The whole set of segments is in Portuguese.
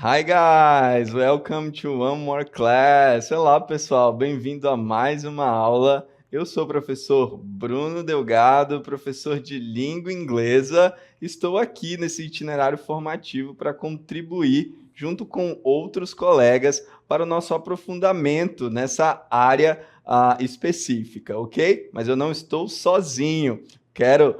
Hi guys, welcome to one more class. Olá pessoal, bem-vindo a mais uma aula. Eu sou o professor Bruno Delgado, professor de língua inglesa. Estou aqui nesse itinerário formativo para contribuir junto com outros colegas para o nosso aprofundamento nessa área específica, ok? Mas eu não estou sozinho. Quero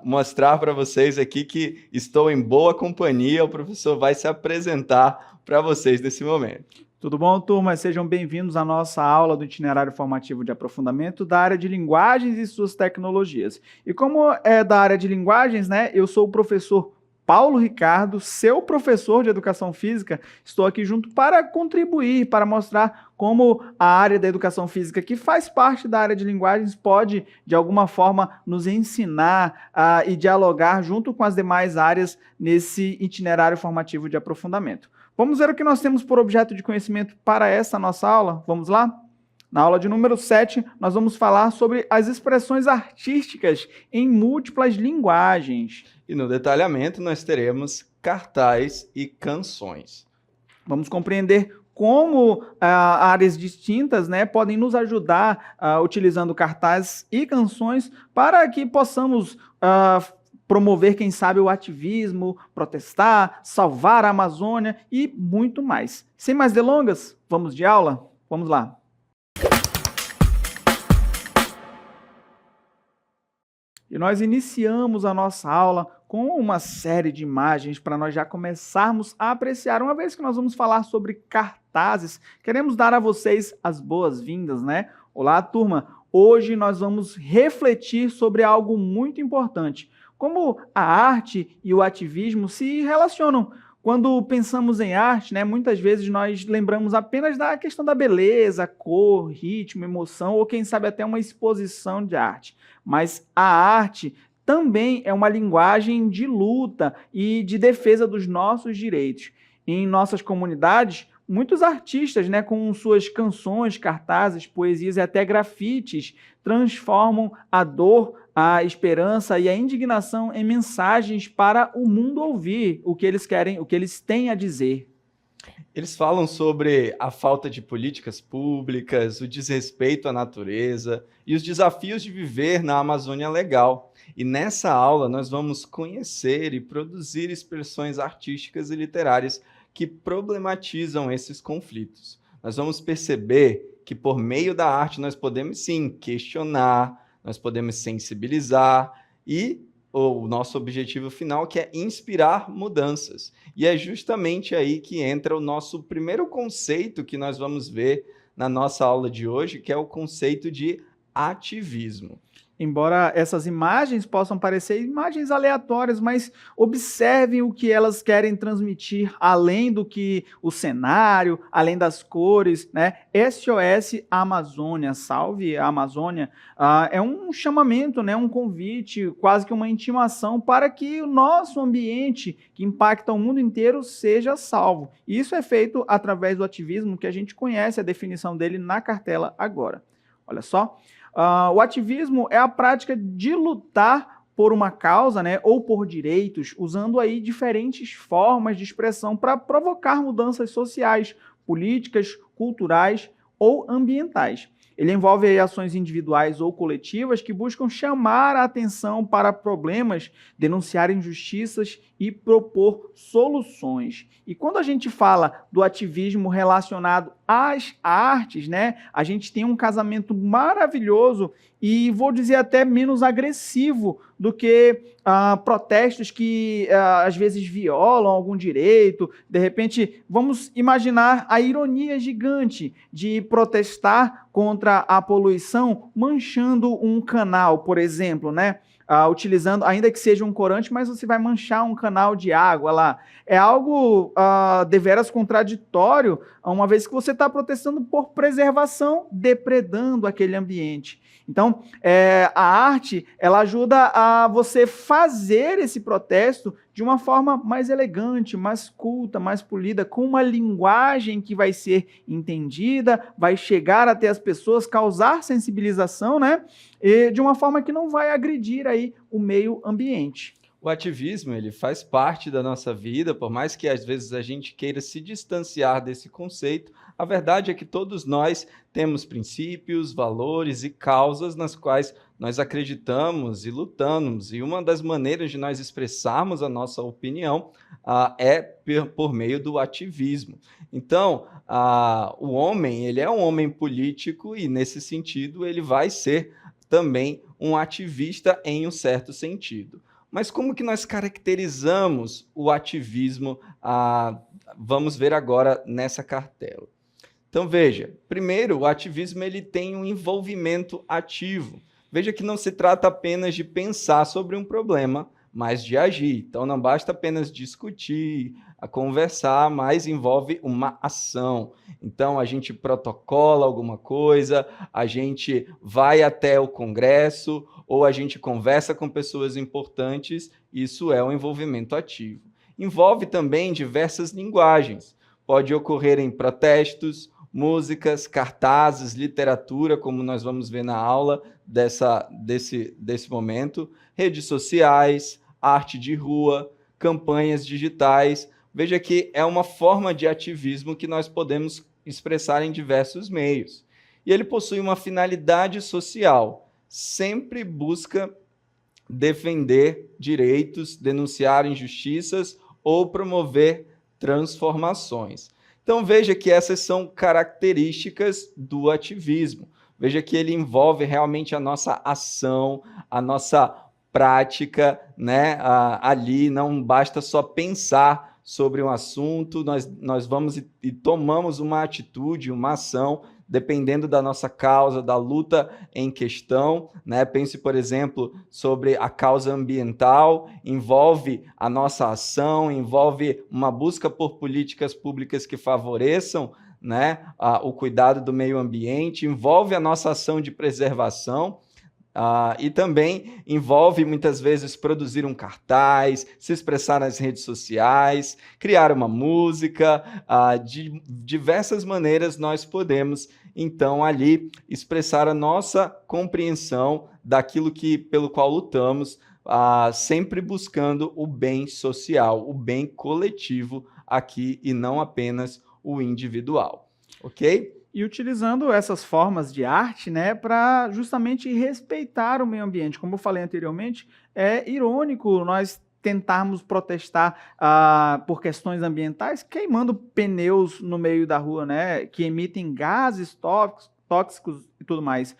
mostrar para vocês aqui que estou em boa companhia. O professor vai se apresentar para vocês nesse momento. Tudo bom, turma? Sejam bem-vindos à nossa aula do itinerário formativo de aprofundamento da área de linguagens e suas tecnologias. E como é da área de linguagens, né, eu sou o professor Paulo Ricardo, seu professor de Educação Física. Estou aqui junto para contribuir, para mostrar como a área da Educação Física, que faz parte da área de linguagens, pode, de alguma forma, nos ensinar e dialogar junto com as demais áreas nesse itinerário formativo de aprofundamento. Vamos ver o que nós temos por objeto de conhecimento para essa nossa aula? Vamos lá? Na aula de número 7, nós vamos falar sobre as expressões artísticas em múltiplas linguagens. E no detalhamento nós teremos cartaz e canções. Vamos compreender como áreas distintas, né, podem nos ajudar utilizando cartazes e canções para que possamos promover, quem sabe, o ativismo, protestar, salvar a Amazônia e muito mais. Sem mais delongas, vamos de aula? Vamos lá. E nós iniciamos a nossa aula com uma série de imagens para nós já começarmos a apreciar. Uma vez que nós vamos falar sobre cartazes, queremos dar a vocês as boas-vindas, né? Olá, turma! Hoje nós vamos refletir sobre algo muito importante. Como a arte e o ativismo se relacionam. Quando pensamos em arte, né, muitas vezes nós lembramos apenas da questão da beleza, cor, ritmo, emoção, ou quem sabe até uma exposição de arte. Mas a arte também é uma linguagem de luta e de defesa dos nossos direitos. Em nossas comunidades, muitos artistas, né, com suas canções, cartazes, poesias e até grafites, transformam a dor, a esperança e a indignação em mensagens para o mundo ouvir o que eles querem, o que eles têm a dizer. Eles falam sobre a falta de políticas públicas, o desrespeito à natureza e os desafios de viver na Amazônia Legal. E nessa aula nós vamos conhecer e produzir expressões artísticas e literárias que problematizam esses conflitos. Nós vamos perceber que por meio da arte nós podemos sim questionar, nós podemos sensibilizar e o nosso objetivo final, que é inspirar mudanças. E é justamente aí que entra o nosso primeiro conceito que nós vamos ver na nossa aula de hoje, que é o conceito de ativismo. Embora essas imagens possam parecer imagens aleatórias, mas observem o que elas querem transmitir, além do que o cenário, além das cores, né? SOS Amazônia, salve a Amazônia, é um chamamento, né? Um convite, quase que uma intimação para que o nosso ambiente, que impacta o mundo inteiro, seja salvo. E isso é feito através do ativismo, que a gente conhece a definição dele na cartela agora. Olha só. O ativismo é a prática de lutar por uma causa, né, ou por direitos, usando aí diferentes formas de expressão para provocar mudanças sociais, políticas, culturais ou ambientais. Ele envolve aí ações individuais ou coletivas que buscam chamar a atenção para problemas, denunciar injustiças e propor soluções. E quando a gente fala do ativismo relacionado às artes, né, a gente tem um casamento maravilhoso e vou dizer até menos agressivo do que protestos que às vezes violam algum direito. De repente, vamos imaginar a ironia gigante de protestar contra a poluição manchando um canal, por exemplo, né? Utilizando, ainda que seja um corante, mas você vai manchar um canal de água lá. É algo deveras contraditório, uma vez que você está protestando por preservação, depredando aquele ambiente. Então, a arte, ela ajuda a você fazer esse protesto de uma forma mais elegante, mais culta, mais polida, com uma linguagem que vai ser entendida, vai chegar até as pessoas, causar sensibilização, né? E de uma forma que não vai agredir aí o meio ambiente. O ativismo, ele faz parte da nossa vida, por mais que às vezes a gente queira se distanciar desse conceito, a verdade é que todos nós temos princípios, valores e causas nas quais nós acreditamos e lutamos, e uma das maneiras de nós expressarmos a nossa opinião é por meio do ativismo. Então, o homem, ele é um homem político e, nesse sentido, ele vai ser também um ativista em um certo sentido. Mas como que nós caracterizamos o ativismo? Vamos ver agora nessa cartela. Então, veja, primeiro, o ativismo ele tem um envolvimento ativo. Veja que não se trata apenas de pensar sobre um problema, mas de agir. Então, não basta apenas discutir, conversar, mas envolve uma ação. Então, a gente protocola alguma coisa, a gente vai até o Congresso, ou a gente conversa com pessoas importantes, isso é um envolvimento ativo. Envolve também diversas linguagens. Pode ocorrer em protestos, músicas, cartazes, literatura, como nós vamos ver na aula desse momento, redes sociais, arte de rua, campanhas digitais. Veja que é uma forma de ativismo que nós podemos expressar em diversos meios. E ele possui uma finalidade social, sempre busca defender direitos, denunciar injustiças ou promover transformações. Então, veja que essas são características do ativismo. Veja que ele envolve realmente a nossa ação, a nossa prática, né? Ali não basta só pensar sobre um assunto, nós vamos e tomamos uma atitude, uma ação, dependendo da nossa causa, da luta em questão, né? Pense, por exemplo, sobre a causa ambiental, envolve a nossa ação, envolve uma busca por políticas públicas que favoreçam, né, o cuidado do meio ambiente, envolve a nossa ação de preservação, e também envolve, muitas vezes, produzir um cartaz, se expressar nas redes sociais, criar uma música. De diversas maneiras nós podemos, então, ali expressar a nossa compreensão daquilo pelo qual lutamos, sempre buscando o bem social, o bem coletivo aqui e não apenas o individual. Ok? E utilizando essas formas de arte, né, para justamente respeitar o meio ambiente. Como eu falei anteriormente, é irônico nós tentarmos protestar por questões ambientais queimando pneus no meio da rua, né, que emitem gases tóxicos e tudo mais.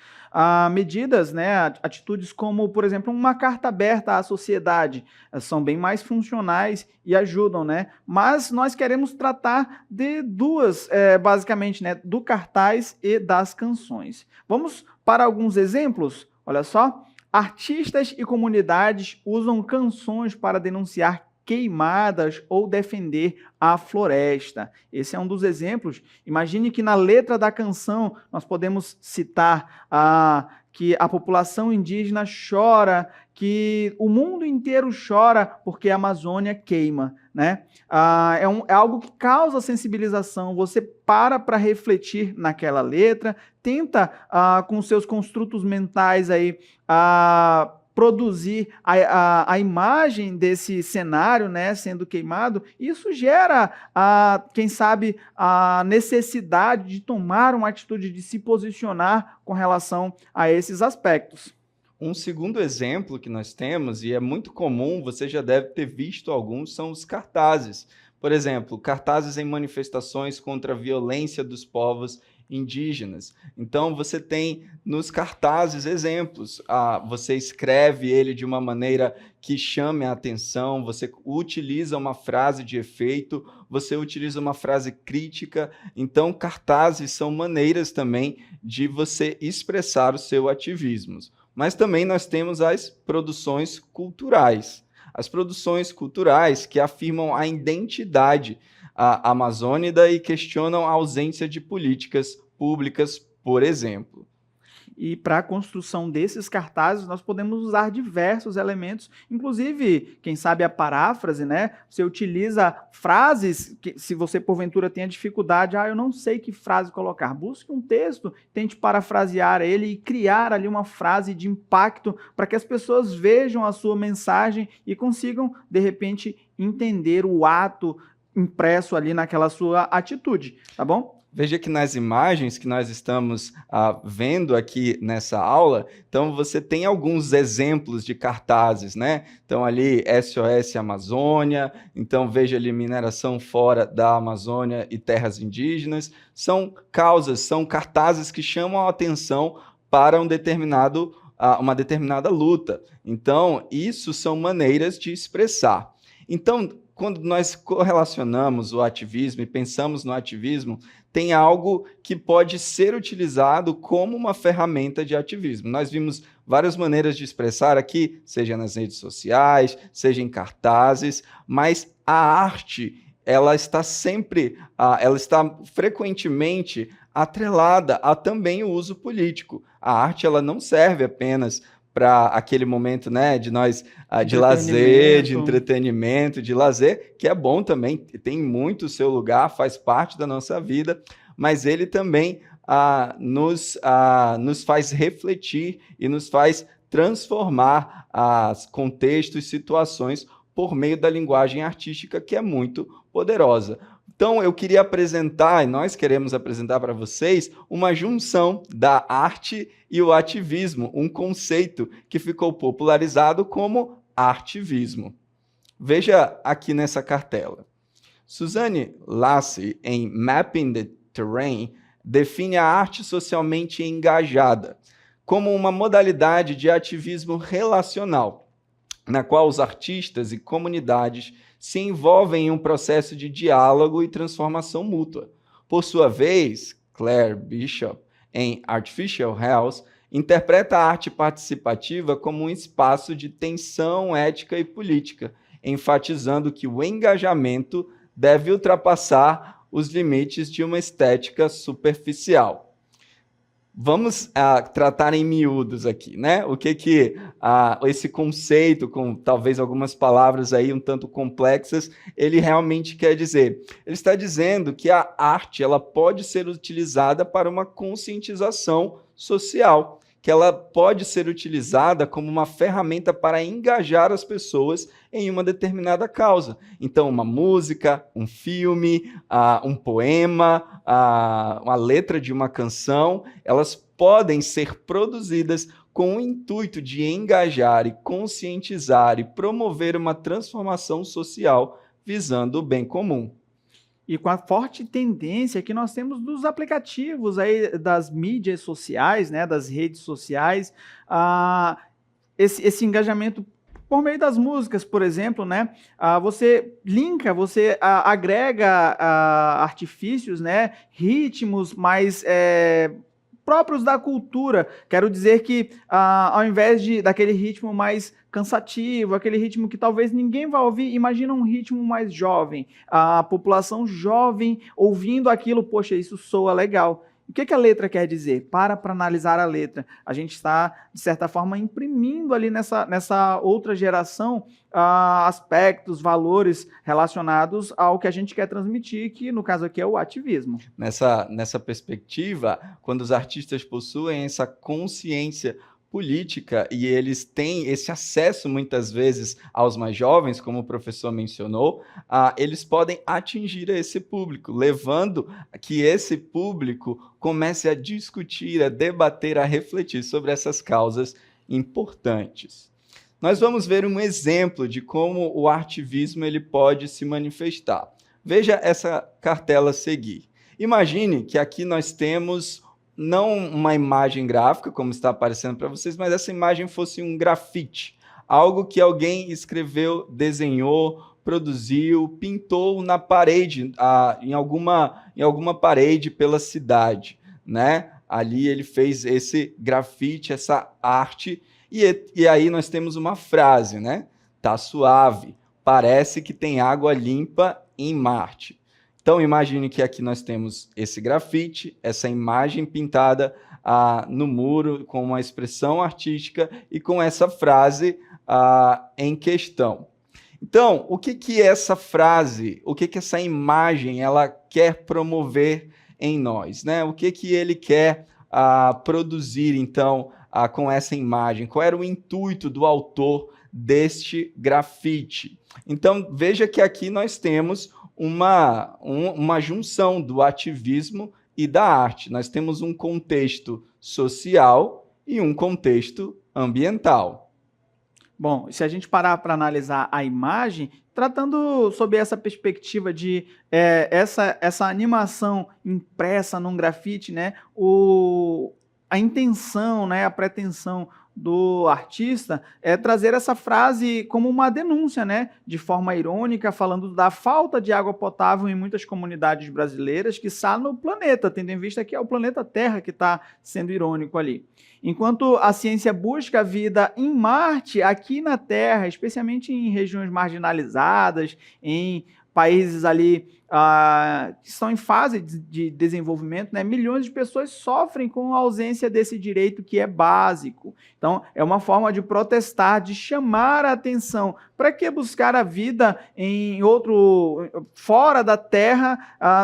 Medidas, né, atitudes como, por exemplo, uma carta aberta à sociedade, são bem mais funcionais e ajudam, né? Mas nós queremos tratar de duas, basicamente, né, do cartaz e das canções. Vamos para alguns exemplos? Olha só. Artistas e comunidades usam canções para denunciar queimadas ou defender a floresta. Esse é um dos exemplos. Imagine que na letra da canção nós podemos citar que a população indígena chora, que o mundo inteiro chora porque a Amazônia queima, né? É algo que causa sensibilização. Você para refletir naquela letra, tenta com seus construtos mentais aí produzir a imagem desse cenário, né, sendo queimado. Isso gera, quem sabe, a necessidade de tomar uma atitude, de se posicionar com relação a esses aspectos. Um segundo exemplo que nós temos, e é muito comum, você já deve ter visto alguns, são os cartazes. Por exemplo, cartazes em manifestações contra a violência dos povos indígenas. Então, você tem nos cartazes exemplos. Você escreve ele de uma maneira que chame a atenção, você utiliza uma frase de efeito, você utiliza uma frase crítica. Então, cartazes são maneiras também de você expressar o seu ativismo. Mas também nós temos as produções culturais. As produções culturais que afirmam a identidade amazônida e questionam a ausência de políticas públicas, por exemplo. E para a construção desses cartazes, nós podemos usar diversos elementos, inclusive, quem sabe a paráfrase, né? Você utiliza frases que, se você porventura tenha dificuldade, eu não sei que frase colocar. Busque um texto, tente parafrasear ele e criar ali uma frase de impacto para que as pessoas vejam a sua mensagem e consigam, de repente, entender o ato impresso ali naquela sua atitude, tá bom? Veja que nas imagens que nós estamos vendo aqui nessa aula, então você tem alguns exemplos de cartazes, né? Então ali SOS Amazônia, então veja ali mineração fora da Amazônia e terras indígenas, são causas, são cartazes que chamam a atenção para uma determinada luta. Então isso são maneiras de expressar. Então, quando nós correlacionamos o ativismo e pensamos no ativismo, tem algo que pode ser utilizado como uma ferramenta de ativismo. Nós vimos várias maneiras de expressar aqui, seja nas redes sociais, seja em cartazes, mas a arte, ela está frequentemente atrelada a também o uso político. A arte, ela não serve apenas para aquele momento, né, de nós de lazer, de entretenimento, de lazer, que é bom também, tem muito o seu lugar, faz parte da nossa vida, mas ele também nos faz refletir e nos faz transformar contextos, situações por meio da linguagem artística, que é muito poderosa. Então, eu queria apresentar, e nós queremos apresentar para vocês, uma junção da arte e o ativismo, um conceito que ficou popularizado como artivismo. Veja aqui nessa cartela. Suzanne Lassy, em Mapping the Terrain, define a arte socialmente engajada como uma modalidade de ativismo relacional, na qual os artistas e comunidades se envolvem em um processo de diálogo e transformação mútua. Por sua vez, Claire Bishop, em Artificial House, interpreta a arte participativa como um espaço de tensão ética e política, enfatizando que o engajamento deve ultrapassar os limites de uma estética superficial. Vamos tratar em miúdos aqui, né? O que esse conceito, com talvez algumas palavras aí um tanto complexas, ele realmente quer dizer? Ele está dizendo que a arte, ela pode ser utilizada para uma conscientização social, que ela pode ser utilizada como uma ferramenta para engajar as pessoas em uma determinada causa. Então, uma música, um filme, um poema, uma letra de uma canção, elas podem ser produzidas com o intuito de engajar e conscientizar e promover uma transformação social visando o bem comum. E com a forte tendência que nós temos dos aplicativos aí, das mídias sociais, né, das redes sociais, esse engajamento por meio das músicas, por exemplo, né, você linka, você agrega artifícios, né, ritmos mais próprios da cultura. Quero dizer que, ao invés daquele ritmo mais cansativo, aquele ritmo que talvez ninguém vai ouvir, imagina um ritmo mais jovem, a população jovem ouvindo aquilo, poxa, isso soa legal. O que a letra quer dizer? Para analisar a letra. A gente está, de certa forma, imprimindo ali nessa outra geração aspectos, valores relacionados ao que a gente quer transmitir, que no caso aqui é o ativismo. Nessa perspectiva, quando os artistas possuem essa consciência política e eles têm esse acesso muitas vezes aos mais jovens, como o professor mencionou, eles podem atingir esse público, levando que esse público comece a discutir, a debater, a refletir sobre essas causas importantes. Nós vamos ver um exemplo de como o artivismo ele pode se manifestar. Veja essa cartela a seguir. Imagine que aqui nós temos não uma imagem gráfica, como está aparecendo para vocês, mas essa imagem fosse um grafite, algo que alguém escreveu, desenhou, produziu, pintou na parede, em alguma parede pela cidade, né? Ali ele fez esse grafite, essa arte, e aí nós temos uma frase, né? Tá suave, parece que tem água limpa em Marte. Então, imagine que aqui nós temos esse grafite, essa imagem pintada no muro com uma expressão artística e com essa frase em questão. Então, o que essa frase, o que essa imagem ela quer promover em nós, né? O que ele quer produzir, então, com essa imagem? Qual era o intuito do autor deste grafite? Então, veja que aqui nós temos uma junção do ativismo e da arte. Nós temos um contexto social e um contexto ambiental. Bom, se a gente parar para analisar a imagem, tratando sob essa perspectiva de essa animação impressa num grafite, né, a intenção, né, a pretensão do artista é trazer essa frase como uma denúncia, né, de forma irônica, falando da falta de água potável em muitas comunidades brasileiras, que está no planeta, tendo em vista que é o planeta Terra que está sendo irônico ali. Enquanto a ciência busca a vida em Marte, aqui na Terra, especialmente em regiões marginalizadas, em países ali que estão em fase de desenvolvimento, né, milhões de pessoas sofrem com a ausência desse direito que é básico. Então, é uma forma de protestar, de chamar a atenção. Para que buscar a vida fora da Terra,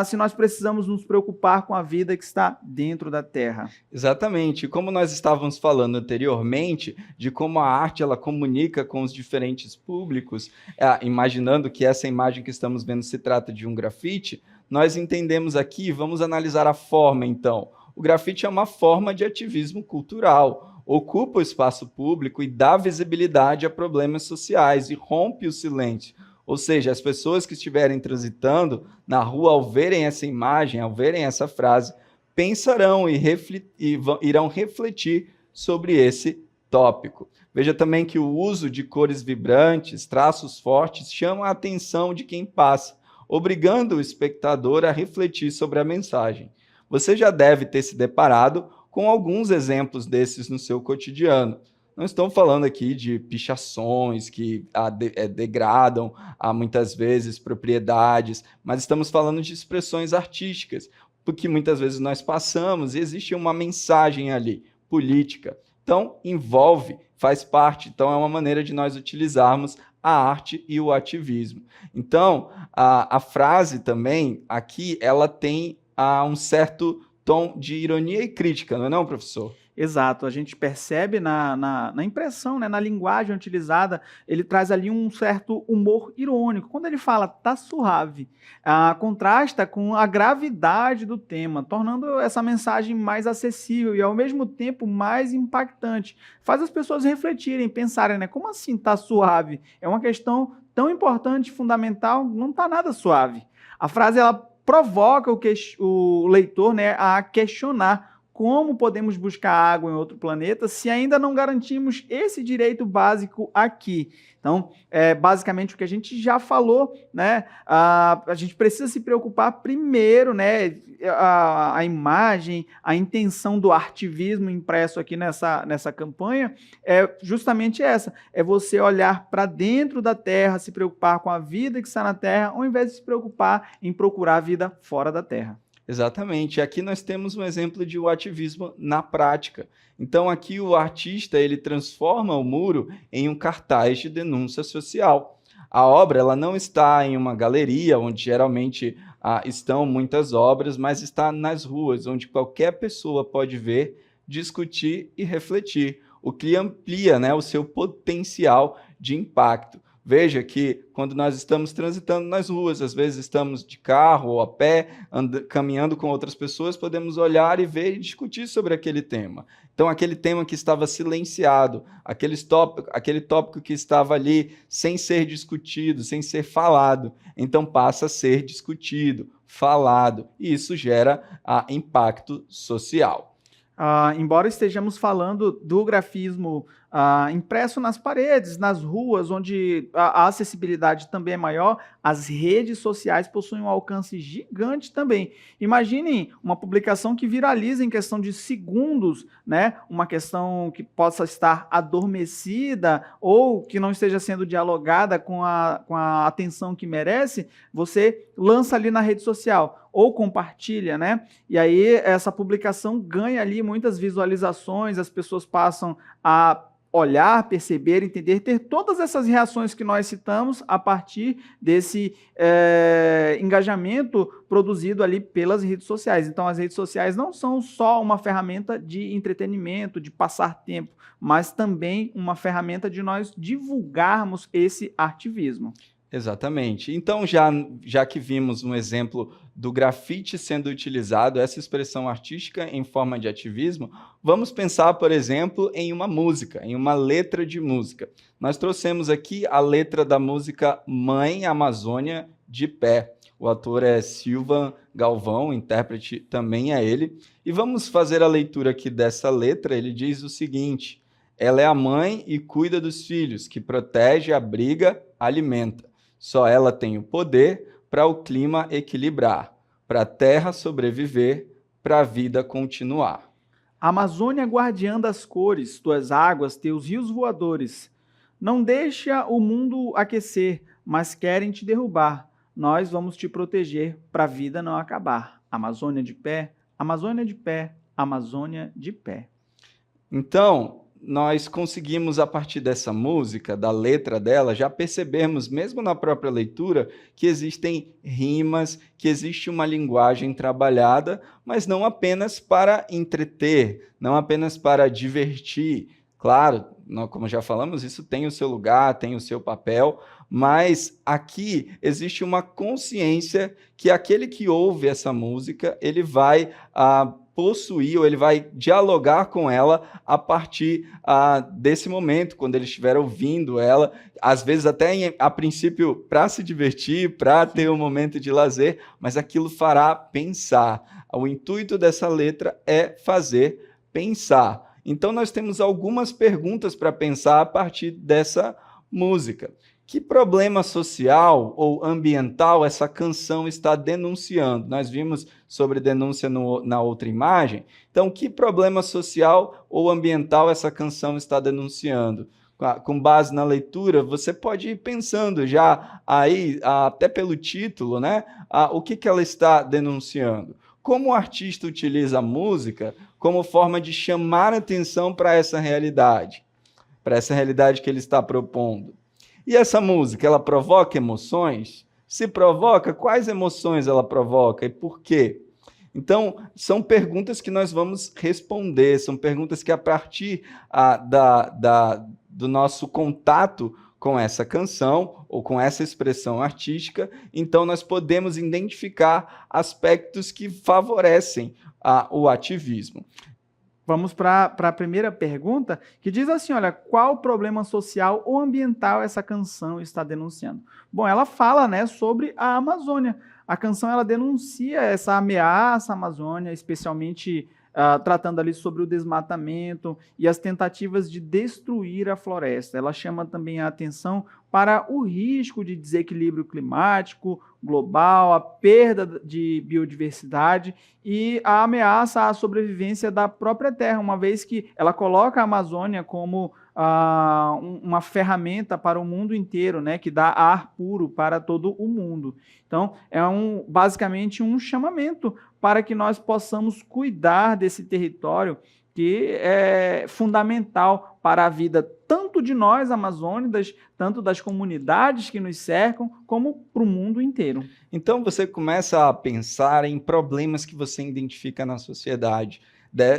se nós precisamos nos preocupar com a vida que está dentro da Terra? Exatamente. Como nós estávamos falando anteriormente, de como a arte ela comunica com os diferentes públicos, imaginando que essa imagem que estamos vendo se trata de um grafite, nós entendemos aqui, vamos analisar a forma então. O grafite é uma forma de ativismo cultural, ocupa o espaço público e dá visibilidade a problemas sociais e rompe o silêncio. Ou seja, as pessoas que estiverem transitando na rua ao verem essa imagem, ao verem essa frase, pensarão e irão refletir sobre esse tópico. Veja também que o uso de cores vibrantes, traços fortes, chama a atenção de quem passa, obrigando o espectador a refletir sobre a mensagem. Você já deve ter se deparado com alguns exemplos desses no seu cotidiano. Não estou falando aqui de pichações que degradam muitas vezes propriedades, mas estamos falando de expressões artísticas, porque muitas vezes nós passamos e existe uma mensagem ali, política. Então, envolve, faz parte, então é uma maneira de nós utilizarmos a arte e o ativismo. Então, a frase também, aqui, ela tem um certo tom de ironia e crítica, não é não, professor? Exato, a gente percebe na impressão, né, na linguagem utilizada, ele traz ali um certo humor irônico. Quando ele fala "tá suave", contrasta com a gravidade do tema, tornando essa mensagem mais acessível e, ao mesmo tempo, mais impactante. Faz as pessoas refletirem, pensarem, né, como assim "tá suave"? É uma questão tão importante, fundamental, não está nada suave. A frase ela provoca o leitor, né, a questionar como podemos buscar água em outro planeta se ainda não garantimos esse direito básico aqui. Então, basicamente o que a gente já falou, né? A gente precisa se preocupar primeiro, né? A imagem, a intenção do artivismo impresso aqui nessa campanha é justamente essa: é você olhar para dentro da Terra, se preocupar com a vida que está na Terra, ao invés de se preocupar em procurar a vida fora da Terra. Exatamente. Aqui nós temos um exemplo de ativismo na prática. Então, aqui o artista ele transforma o muro em um cartaz de denúncia social. A obra ela não está em uma galeria, onde geralmente estão muitas obras, mas está nas ruas, onde qualquer pessoa pode ver, discutir e refletir, o que amplia, né, o seu potencial de impacto. Veja que quando nós estamos transitando nas ruas, às vezes estamos de carro ou a pé, caminhando com outras pessoas, podemos olhar e ver e discutir sobre aquele tema. Então, aquele tema que estava silenciado, aquele tópico que estava ali sem ser discutido, sem ser falado, então passa a ser discutido, falado, e isso gera impacto social. Embora estejamos falando do grafismo impresso nas paredes, nas ruas, onde a acessibilidade também é maior. As redes sociais possuem um alcance gigante também. Imaginem uma publicação que viraliza em questão de segundos, né? Uma questão que possa estar adormecida ou que não esteja sendo dialogada com a atenção que merece, você lança ali na rede social ou compartilha, né? E aí essa publicação ganha ali muitas visualizações, as pessoas passam a olhar, perceber, entender, ter todas essas reações que nós citamos a partir desse engajamento produzido ali pelas redes sociais. Então, as redes sociais não são só uma ferramenta de entretenimento, de passar tempo, mas também uma ferramenta de nós divulgarmos esse ativismo. Exatamente. Então, já que vimos um exemplo do grafite sendo utilizado, essa expressão artística em forma de ativismo, vamos pensar, por exemplo, em uma música, em uma letra de música. Nós trouxemos aqui a letra da música Mãe Amazônia de Pé. O ator é Silvan Galvão, o intérprete também é ele. E vamos fazer a leitura aqui dessa letra. Ele diz o seguinte: ela é a mãe e cuida dos filhos, que protege, abriga, alimenta. Só ela tem o poder para o clima equilibrar, para a terra sobreviver, para a vida continuar. Amazônia guardiã das cores, tuas águas, teus rios voadores. Não deixa o mundo aquecer, mas querem te derrubar. Nós vamos te proteger para a vida não acabar. Amazônia de pé, Amazônia de pé, Amazônia de pé. Então, nós conseguimos, a partir dessa música, da letra dela, já percebermos, mesmo na própria leitura, que existem rimas, que existe uma linguagem trabalhada, mas não apenas para entreter, não apenas para divertir. Claro, como já falamos, isso tem o seu lugar, tem o seu papel, mas aqui existe uma consciência que aquele que ouve essa música, ele vai possuir, ou ele vai dialogar com ela a partir desse momento, quando ele estiver ouvindo ela, às vezes até a princípio para se divertir, para ter um momento de lazer, mas aquilo fará pensar. O intuito dessa letra é fazer pensar. Então nós temos algumas perguntas para pensar a partir dessa música. Que problema social ou ambiental essa canção está denunciando? Nós vimos sobre denúncia na outra imagem. Então, que problema social ou ambiental essa canção está denunciando? Com base na leitura, você pode ir pensando já aí, até pelo título, né? O que ela está denunciando? Como o artista utiliza a música como forma de chamar atenção para essa realidade que ele está propondo. E essa música, ela provoca emoções? Se provoca, quais emoções ela provoca e por quê? Então, são perguntas que nós vamos responder, são perguntas que a partir do nosso contato com essa canção ou com essa expressão artística, então nós podemos identificar aspectos que favorecem o ativismo. Vamos para a primeira pergunta, que diz assim, olha, qual problema social ou ambiental essa canção está denunciando? Bom, ela fala, né, sobre a Amazônia. A canção ela denuncia essa ameaça à Amazônia, especialmente tratando ali sobre o desmatamento e as tentativas de destruir a floresta. Ela chama também a atenção para o risco de desequilíbrio climático global, a perda de biodiversidade e a ameaça à sobrevivência da própria terra, uma vez que ela coloca a Amazônia como uma ferramenta para o mundo inteiro, né, que dá ar puro para todo o mundo. Então, é basicamente um chamamento para que nós possamos cuidar desse território que é fundamental para a vida tanto de nós, amazônicos, tanto das comunidades que nos cercam, como para o mundo inteiro. Então, você começa a pensar em problemas que você identifica na sociedade.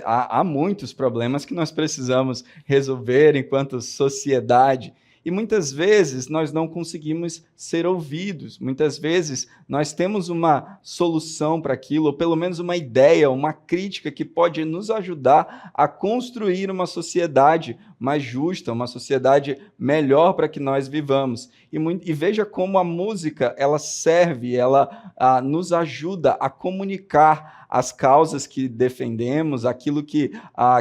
Há muitos problemas que nós precisamos resolver enquanto sociedade. E muitas vezes nós não conseguimos ser ouvidos, muitas vezes nós temos uma solução para aquilo, ou pelo menos uma ideia, uma crítica que pode nos ajudar a construir uma sociedade mais justa, uma sociedade melhor para que nós vivamos. E veja como a música ela serve, ela nos ajuda a comunicar, as causas que defendemos, aquilo que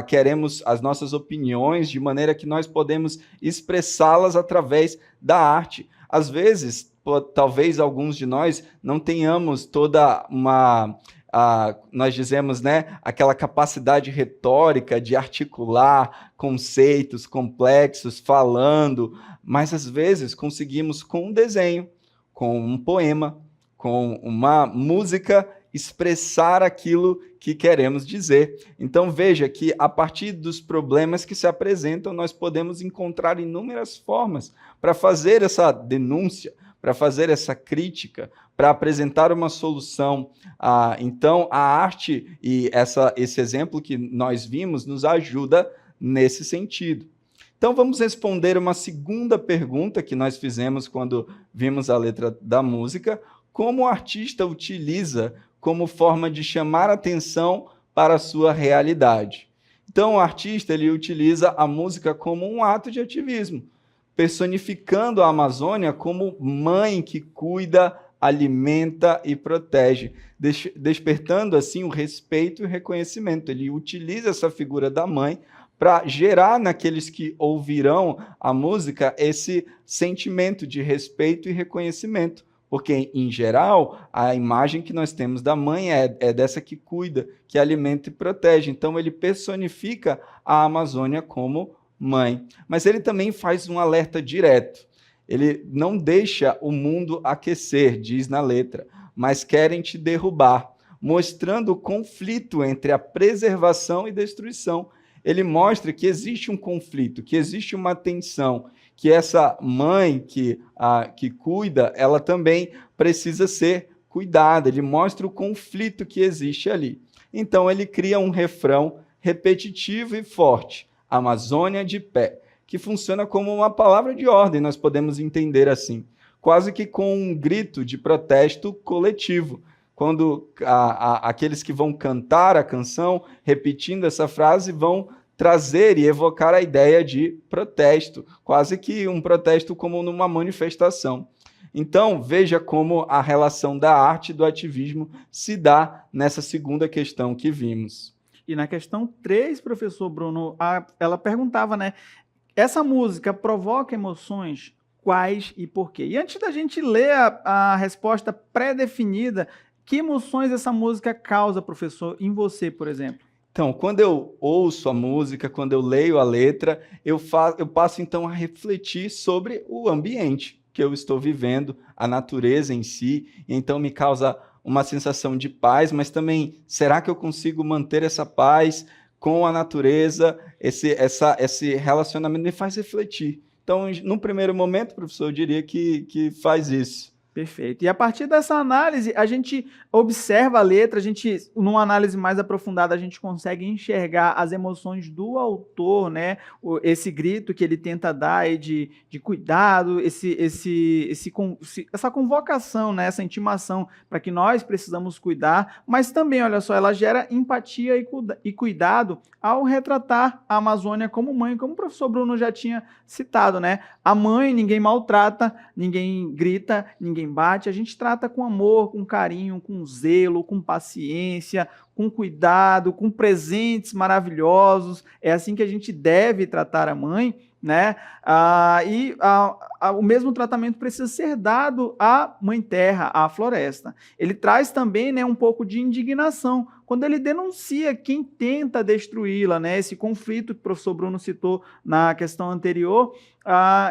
queremos, as nossas opiniões, de maneira que nós podemos expressá-las através da arte. Às vezes, talvez alguns de nós não tenhamos toda uma... nós dizemos, né, aquela capacidade retórica de articular conceitos complexos, falando, mas às vezes conseguimos com um desenho, com um poema, com uma música, expressar aquilo que queremos dizer. Então veja que a partir dos problemas que se apresentam, nós podemos encontrar inúmeras formas para fazer essa denúncia, para fazer essa crítica, para apresentar uma solução. Então, a arte e esse exemplo que nós vimos nos ajuda nesse sentido. Então, vamos responder uma segunda pergunta que nós fizemos quando vimos a letra da música: como o artista utiliza como forma de chamar atenção para a sua realidade? Então, o artista ele utiliza a música como um ato de ativismo, personificando a Amazônia como mãe que cuida, alimenta e protege, despertando assim o respeito e o reconhecimento. Ele utiliza essa figura da mãe para gerar naqueles que ouvirão a música esse sentimento de respeito e reconhecimento, porque, em geral, a imagem que nós temos da mãe é dessa que cuida, que alimenta e protege. Então, ele personifica a Amazônia como mãe. Mas ele também faz um alerta direto. Ele não deixa o mundo aquecer, diz na letra, mas querem te derrubar, mostrando o conflito entre a preservação e destruição. Ele mostra que existe um conflito, que existe uma tensão, que essa mãe que cuida, ela também precisa ser cuidada. Ele mostra o conflito que existe ali. Então, ele cria um refrão repetitivo e forte: Amazônia de pé, que funciona como uma palavra de ordem, nós podemos entender assim, quase que com um grito de protesto coletivo, quando aqueles que vão cantar a canção, repetindo essa frase, vão trazer e evocar a ideia de protesto, quase que um protesto como numa manifestação. Então, veja como a relação da arte e do ativismo se dá nessa segunda questão que vimos. E na questão 3, professor Bruno, ela perguntava, né? Essa música provoca emoções? Quais e por quê? E antes da gente ler a resposta pré-definida, que emoções essa música causa, professor, em você, por exemplo? Então, quando eu ouço a música, quando eu leio a letra, eu passo então a refletir sobre o ambiente que eu estou vivendo, a natureza em si, e então me causa uma sensação de paz, mas também, será que eu consigo manter essa paz com a natureza? Esse relacionamento me faz refletir. Então, num primeiro momento, professor, eu diria que faz isso. Perfeito. E a partir dessa análise, a gente observa a letra, numa análise mais aprofundada, a gente consegue enxergar as emoções do autor, né? Esse grito que ele tenta dar aí de cuidado, essa convocação, né? Essa intimação para que nós precisamos cuidar, mas também, olha só, ela gera empatia e cuidado ao retratar a Amazônia como mãe, como o professor Bruno já tinha citado, né? A mãe ninguém maltrata, ninguém grita, ninguém bate, a gente trata com amor, com carinho, com zelo, com paciência, com cuidado, com presentes maravilhosos. É assim que a gente deve tratar a mãe, né? O mesmo tratamento precisa ser dado à mãe terra, à floresta. Ele traz também, né, um pouco de indignação quando ele denuncia quem tenta destruí-la, né? Esse conflito que o professor Bruno citou na questão anterior,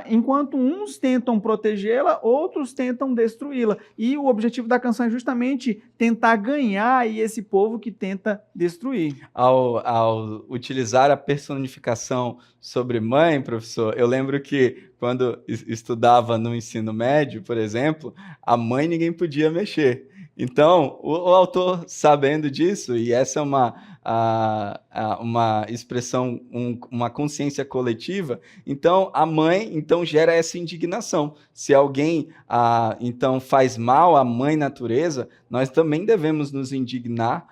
enquanto uns tentam protegê-la, outros tentam destruí-la. E o objetivo da canção é justamente tentar ganhar aí esse povo que tenta destruir. Ao utilizar a personificação sobre mãe, professor, eu lembro que quando estudava no ensino médio, por exemplo, a mãe ninguém podia mexer. Então, o autor, sabendo disso, e essa é uma expressão, uma consciência coletiva, então a mãe gera essa indignação. Se alguém então faz mal à mãe natureza, nós também devemos nos indignar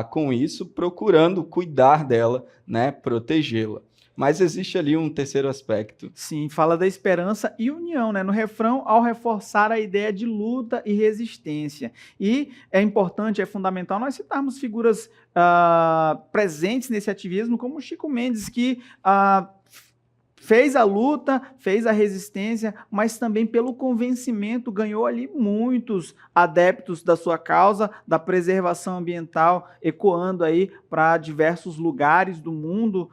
com isso, procurando cuidar dela, né, protegê-la. Mas existe ali um terceiro aspecto. Sim, fala da esperança e união, né? No refrão, ao reforçar a ideia de luta e resistência. E é importante, é fundamental nós citarmos figuras presentes nesse ativismo, como Chico Mendes, que fez a luta, fez a resistência, mas também pelo convencimento ganhou ali muitos adeptos da sua causa, da preservação ambiental, ecoando aí para diversos lugares do mundo,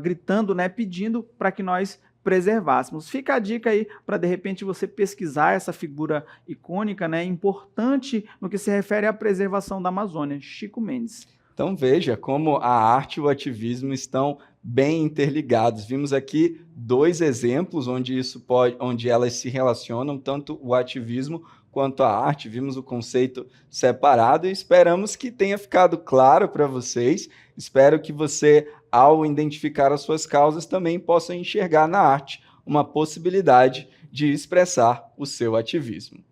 gritando, né, pedindo para que nós preservássemos. Fica a dica aí para, de repente, você pesquisar essa figura icônica, né, importante no que se refere à preservação da Amazônia, Chico Mendes. Então veja como a arte e o ativismo estão bem interligados. Vimos aqui 2 exemplos onde elas se relacionam, tanto o ativismo quanto a arte. Vimos o conceito separado e esperamos que tenha ficado claro para vocês. Espero que você, ao identificar as suas causas, também possa enxergar na arte uma possibilidade de expressar o seu ativismo.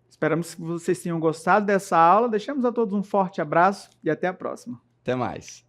Esperamos que vocês tenham gostado dessa aula. Deixamos a todos um forte abraço e até a próxima. Até mais.